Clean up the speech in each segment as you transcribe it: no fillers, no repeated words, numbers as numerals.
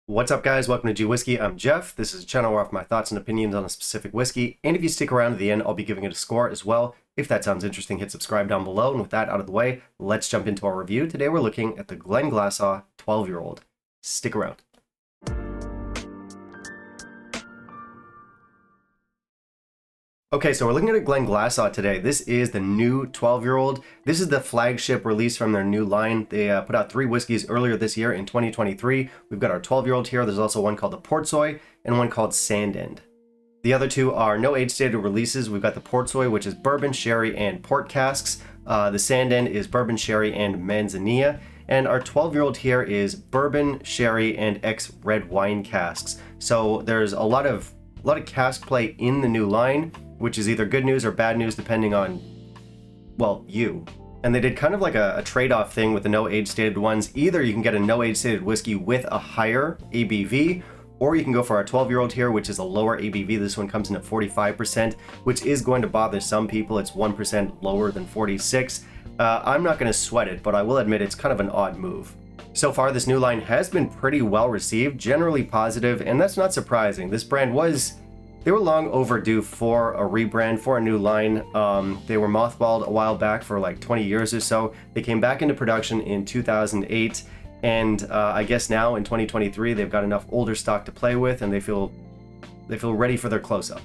What's up, guys? Welcome to gwhisky. I'm Jeff. This is a channel where I offer my thoughts and opinions on a specific whiskey, and if you stick around to the end, I'll be giving it a score as well. If that sounds interesting, hit subscribe down below, and with that out of the way, let's jump into our review. Today we're looking at the Glenglassaugh 12-year-old. Stick around. Okay, so we're looking at a Glenglassaugh today. This is the new 12-year-old. This is the flagship release from their new line. They put out 3 whiskeys earlier this year in 2023. We've got our 12-year-old here. There's also one called the Portsoy and one called Sandend. The other two are no age stated releases. We've got the Portsoy, which is bourbon, sherry, and port casks. The Sandend is bourbon, sherry, and manzanilla. And our 12-year-old here is bourbon, sherry, and ex-red wine casks. So there's a lot of cask play in the new line, which is either good news or bad news depending on, well, you. And they did kind of like a trade-off thing with the no age stated ones. Either you can get a no age stated whiskey with a higher ABV, or you can go for our 12-year-old here, which is a lower ABV. This one comes in at 45%, which is going to bother some people. It's 1% lower than 46. I'm not going to sweat it, but I will admit it's kind of an odd move. So far, this new line has been pretty well received, generally positive, and that's not surprising. This brand they were long overdue for a rebrand, for a new line. They were mothballed a while back for like 20 years or so. They came back into production in 2008, and I guess now in 2023 they've got enough older stock to play with, and they feel ready for their close-up.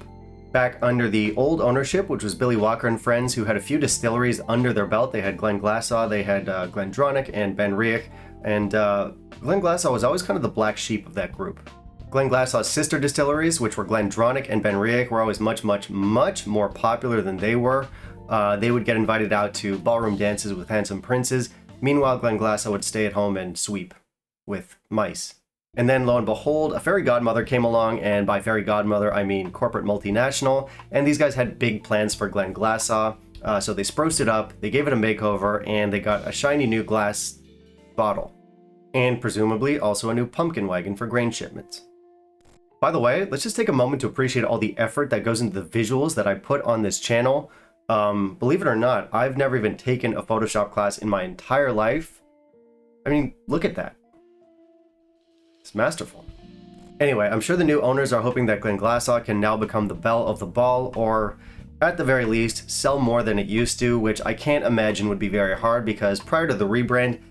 Back under the old ownership, which was Billy Walker and friends, who had a few distilleries under their belt. They had Glenglassaugh, they had Glendronach and Ben Riach, and Glenglassaugh was always kind of the black sheep of that group. Glenglassaugh's sister distilleries, which were Glendronach and Ben Riach, were always much more popular than they were. They would get invited out to ballroom dances with handsome princes. Meanwhile, Glenglassaugh would stay at home and sweep with mice. And then, lo and behold, a fairy godmother came along, and by fairy godmother, I mean corporate multinational, and these guys had big plans for Glenglassaugh, so they spruced it up, they gave it a makeover, and they got a shiny new glass bottle. And presumably also a new pumpkin wagon for grain shipments. By the way, let's just take a moment to appreciate all the effort that goes into the visuals that I put on this channel. Believe it or not, I've never even taken a Photoshop class in my entire life. I mean, look at that. It's masterful. Anyway, I'm sure the new owners are hoping that Glenglassaugh can now become the belle of the ball, or at the very least, sell more than it used to, which I can't imagine would be very hard because prior to the rebrand,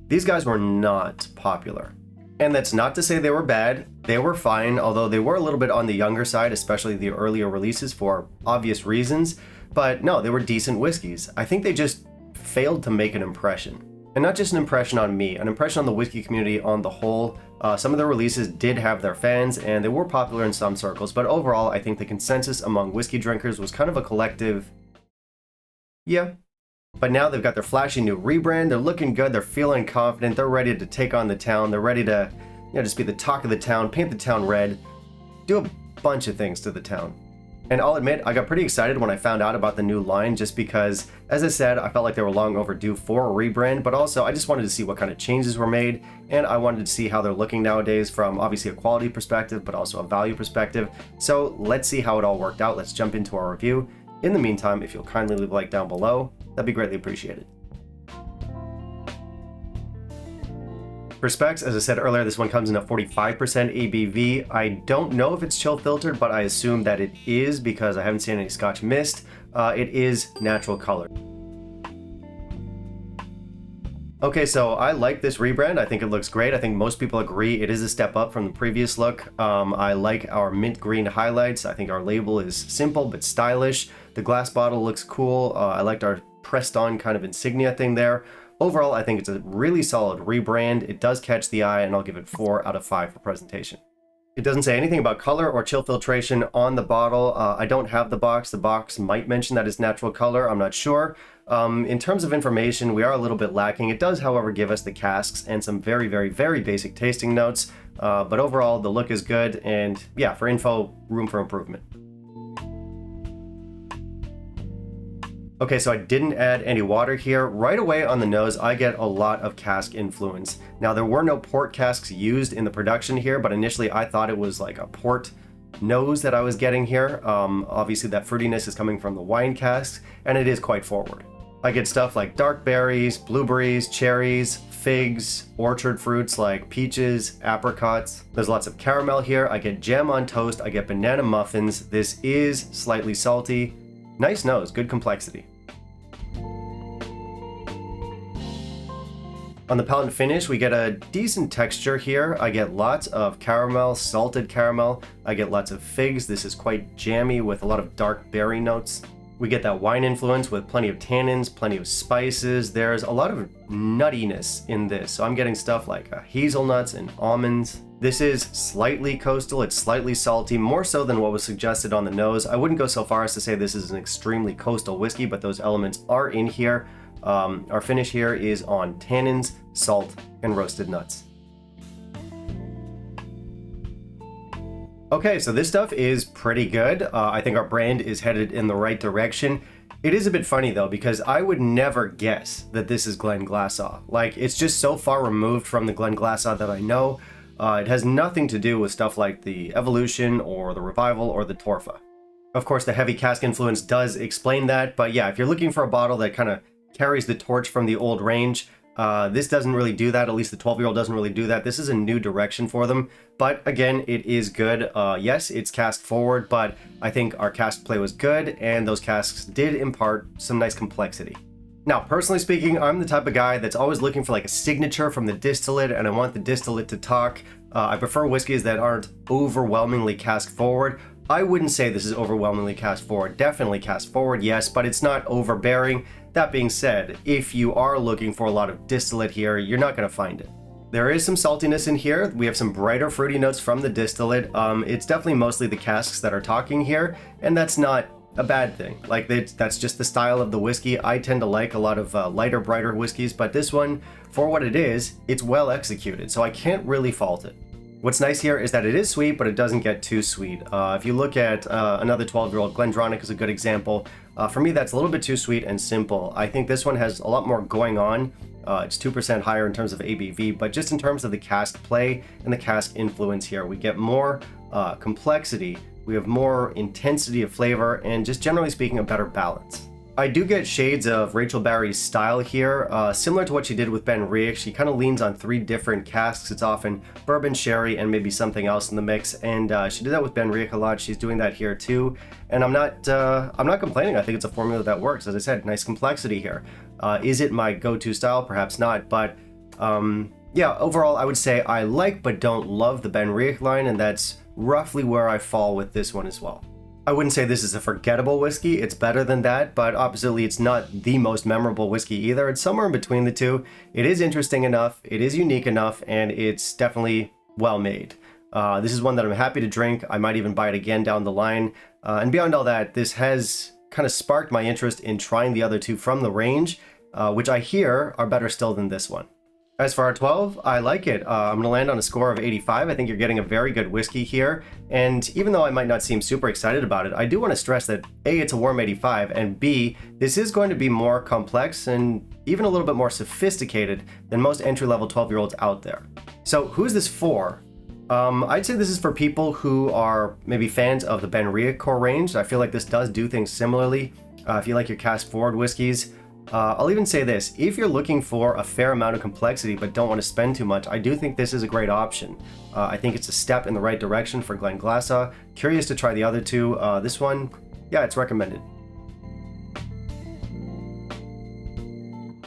these guys were not popular. And that's not to say they were bad. They were fine, although they were a little bit on the younger side, especially the earlier releases for obvious reasons. But no, they were decent whiskeys. I think they just failed to make an impression. And not just an impression on me, an impression on the whiskey community on the whole. Some of their releases did have their fans, and they were popular in some circles. But overall, I think the consensus among whiskey drinkers was kind of a collective, yeah. But now they've got their flashy new rebrand, they're looking good, they're feeling confident, they're ready to take on the town, they're ready to, just be the talk of the town, paint the town red, do a bunch of things to the town. And I'll admit, I got pretty excited when I found out about the new line just because, as I said, I felt like they were long overdue for a rebrand, but also I just wanted to see what kind of changes were made, and I wanted to see how they're looking nowadays from obviously a quality perspective, but also a value perspective. So let's see how it all worked out. Let's jump into our review. In the meantime, if you'll kindly leave a like down below, that'd be greatly appreciated. For specs, as I said earlier, this one comes in at 45% ABV. I don't know if it's chill filtered, but I assume that it is because I haven't seen any Scotch mist. It is natural color. Okay, so I like this rebrand. I think it looks great. I think most people agree it is a step up from the previous look. I like our mint green highlights. I think our label is simple but stylish. The glass bottle looks cool. I liked our pressed on kind of insignia thing there. Overall, I think it's a really solid rebrand. It does catch the eye, and I'll give it 4 out of 5 for presentation. It doesn't say anything about color or chill filtration on the bottle. I don't have the box. The box might mention that it's natural color. I'm not sure. In terms of information, we are a little bit lacking. It does, however, give us the casks and some very basic tasting notes. But overall, the look is good. And yeah, for info, room for improvement. Okay, so I didn't add any water here. Right away on the nose, I get a lot of cask influence. Now, there were no port casks used in the production here, but initially I thought it was like a port nose that I was getting here. Obviously, that fruitiness is coming from the wine casks, and it is quite forward. I get stuff like dark berries, blueberries, cherries, figs, orchard fruits like peaches, apricots. There's lots of caramel here. I get jam on toast. I get banana muffins. This is slightly salty. Nice nose, good complexity. On the palate and finish, we get a decent texture here. I get lots of caramel, salted caramel. I get lots of figs. This is quite jammy with a lot of dark berry notes. We get that wine influence with plenty of tannins, plenty of spices. There's a lot of nuttiness in this. So I'm getting stuff like hazelnuts and almonds. This is slightly coastal. It's slightly salty, more so than what was suggested on the nose. I wouldn't go so far as to say this is an extremely coastal whiskey, but those elements are in here. Our finish here is on tannins, salt, and roasted nuts. Okay, so this stuff is pretty good. I think our brand is headed in the right direction. It is a bit funny though, because I would never guess that this is Glenglassaugh. Like, it's just so far removed from the Glenglassaugh that I know. It has nothing to do with stuff like the Evolution or the Revival or the Torfa. Of course, the heavy cask influence does explain that, but yeah, if you're looking for a bottle that kind of carries the torch from the old range, this doesn't really do that. At least the 12-year-old doesn't really do that. This is a new direction for them, but again, it is good. Yes, it's cask forward, but I think our cask play was good, and those casks did impart some nice complexity. Now, personally speaking, I'm the type of guy that's always looking for like a signature from the distillate, and I want the distillate to talk. I prefer whiskeys that aren't overwhelmingly cask forward. I wouldn't say this is overwhelmingly cask forward. Definitely cask forward, yes, but it's not overbearing. That being said, if you are looking for a lot of distillate here, you're not going to find it. There is some saltiness in here. We have some brighter fruity notes from the distillate. It's definitely mostly the casks that are talking here, and that's not a bad thing. Like, that's just the style of the whiskey. I tend to like a lot of lighter, brighter whiskeys, but this one, for what it is, it's well executed, so I can't really fault it. What's nice here is that it is sweet, but it doesn't get too sweet. If you look at another 12-year-old, Glendronach is a good example. For me, that's a little bit too sweet and simple. I think this one has a lot more going on. It's 2% higher in terms of ABV, but just in terms of the cask play and the cask influence here, we get more complexity, we have more intensity of flavor, and just generally speaking, a better balance. I do get shades of Rachel Barry's style here, similar to what she did with Ben Riach. She kind of leans on 3 different casks. It's often bourbon, sherry, and maybe something else in the mix. And she did that with Ben Riach a lot. She's doing that here too. And I'm not complaining. I think it's a formula that works. As I said, nice complexity here. Is it my go-to style? Perhaps not. But yeah, overall, I would say I like but don't love the Ben Riach line, and that's roughly where I fall with this one as well. I wouldn't say this is a forgettable whiskey. It's better than that, but oppositely, it's not the most memorable whiskey either. It's somewhere in between the two. It is interesting enough, it is unique enough, and it's definitely well made. This is one that I'm happy to drink. I might even buy it again down the line. And beyond all that, this has kind of sparked my interest in trying the other two from the range, which I hear are better still than this one. As for our 12, I like it. I'm going to land on a score of 85. I think you're getting a very good whiskey here. And even though I might not seem super excited about it, I do want to stress that A, it's a warm 85, and B, this is going to be more complex and even a little bit more sophisticated than most entry-level 12-year-olds out there. So who's this for? I'd say this is for people who are maybe fans of the Ben Riach core range. I feel like this does do things similarly. If you like your cask forward whiskeys, I'll even say this, if you're looking for a fair amount of complexity but don't want to spend too much, I do think this is a great option. I think it's a step in the right direction for Glenglassaugh. Curious to try the other two. This one, yeah, it's recommended.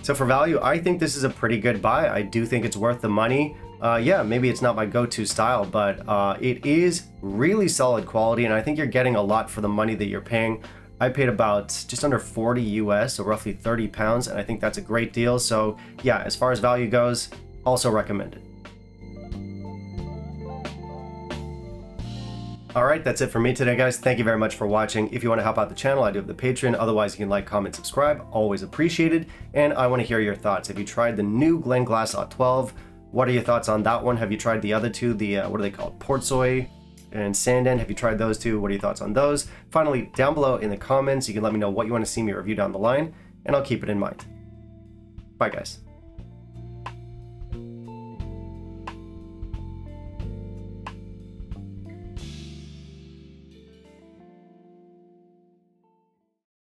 So for value, I think this is a pretty good buy. I do think it's worth the money. Yeah, maybe it's not my go-to style, but it is really solid quality, and I think you're getting a lot for the money that you're paying. I paid about just under 40 US, so roughly 30 pounds, and I think that's a great deal. So yeah, as far as value goes, also recommended. All right, that's it for me today, guys. Thank you very much for watching. If you want to help out the channel, I do have the Patreon. Otherwise, you can like, comment, subscribe. Always appreciated. And I want to hear your thoughts. Have you tried the new Glenglassaugh 12? What are your thoughts on that one? Have you tried the other two? The what are they called? Portsoy and Sandan. Have you tried those two? What are your thoughts on those? Finally, down below in the comments, you can let me know what you want to see me review down the line, and I'll keep it in mind. Bye, guys.